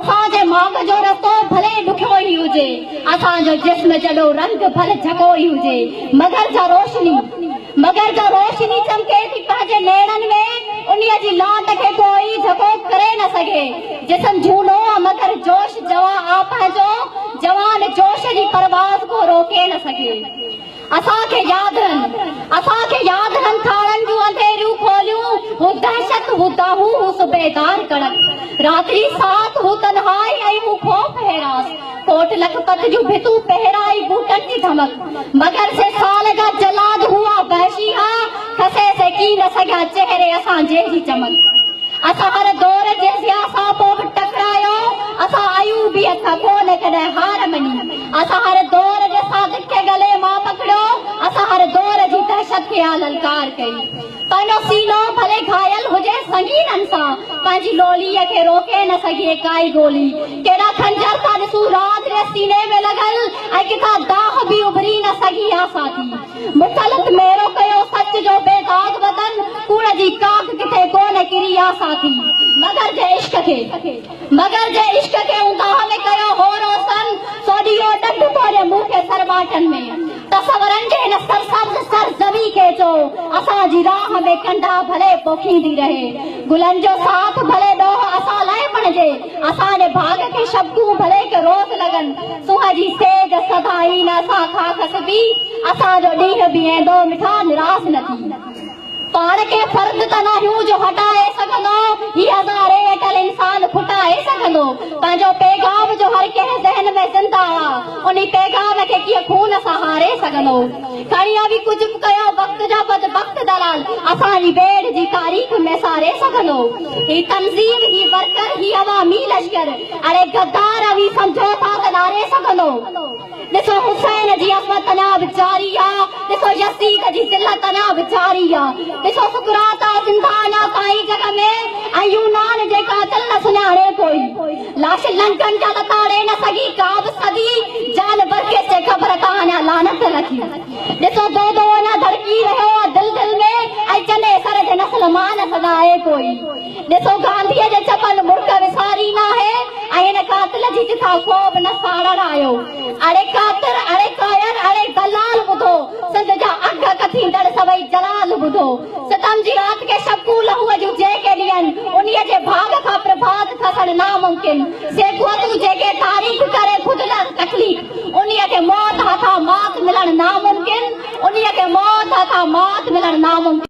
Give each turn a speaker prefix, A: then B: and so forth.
A: असांजे मांग जो रस्तो भले ॾुखियो ई हुजे, असांजो जिस्म जॾो रंग भले झको ई हुजे, मगर जा रोशनी चमके थी पंहिंजे नेणनि में, उन्हीअ जी लाट खे कोई झको करे न सघे। जिस्म झूनो मगर जोश जवां आ पंहिंजो, जवान जोश जी परवाज़ को रोके न सघे। असांखे यादनि थारनि जूं अंधेरियूं खोलियूं, हू दहशत, हू दाहू, हू सुबेदार कड़क, रात्रि साथ, हू तन्हाई ऐं हू खौफ हेरास, कोट लखपत जूं भितूं पहराई बूटनि जी धमक, मगर से साल जा जलाद हुआ वहशी हा, खसे से की न सघिया चेहरे असांजे जी चमक। असां हर दौर जे सियासा पोइ बि टकरायो, असां आयूं बि हथ कोन कॾहिं हार मञी, असां हर दौर जे सादिक खे गले मां पकड़ियो, असां हर दौर जी दहशत खे ललकार कई। पंहिंजो सीनो भले घायल हुजे संगीननि सां, पंहिंजी लोलीअ खे रोके न सघे काई गोली, केॾा खंजर था ॾिसूं रात जे सीने में लॻल, ऐं किथां दाह बि उभरी न सघी आ साथी। मुख़्तलिफ़ मेरो कयो सच जो बेदाग बदन, कूड़ जी काक किथे कोन किरी आ साथी। मगर जे इश्क खे उंदाह में कयो हो रोशन, सोडियो डंडू तोड़े मुंह खे सरबाटन में, तसवरनि जे हिन सरसब्ज़ सरज़मी खे चो, असांजी राह में कंडा भले पोखींदी रहे, गुलनि जो साथ भले ॾोह असां लाइ बणिजे, असांजे भाग खे शब्दूं भले के रोज़ लॻनि, सुंह जी सेज सदाई न असां खां खसबी, असांजो ॾींहुं बीहंदो मिठा निराश न थी। पाण खे फर्द त नाहियूं जो हटाए सघंदो, ही हज़ारे अटल इंसान फुटाए सघंदो, पंहिंजो पैगाम जो हर कंहिं ज़हन में ज़िंदा आ, उन पैगाम खे कीअं खून सां हारे सघंदो। खणी बि कुझु कयो वक़्त जा बदबख़्त दलाल, असांजी बेड़ जी तारीख़ में सारे सघंदो। ही तंज़ीम, ही वर्कर, ही अवामी लश्कर, अड़े गद्दार बि समझौता त नारे सघंदो। ॾिसो हुसैन जी असमत अञा बि जारी आ, ॾिसो यज़ीद जी ज़िल्लत अञा बि जारी आ, ॾिसो सुकरात ज़िंदा अञा काई जॻह में, ऐं यूनान जे कातिल न सुञाणे कोई, लाश लंकन जा लताड़े न सघी का बि सदी, जान बरकेस जे ख़बर तां अञा लानत रखी। ॾिसो दो अञा धड़की रहियो आहे दिल में, ऐं चने सर जे नस्ल मां न सदाए कोई। ॾिसो गांधीअ जे चपल मुड़क विसारी न आहे, ऐं हिन कातिल जी चिथा को बि न साड़ण आयो। अड़े कातिर, अड़े कायर, अड़े दलाल ॿुधो, सिंध जा अघ कथींदड़ सभई जलाल ॿुधो, सितम जी रात के शबकू लहूअ जूं जेके ॾियनि, उन्हीअ जे भाग खां प्रभात खसण नामुमकिन, सेखवतूं जेके तारीख़ करे ख़ुदि न तकलीफ़, उन्हीअ खे मौत हथां मात मिलण नामुमकिन, उन्हीअ खे मौत हथां मात मिलण नामुमकिन।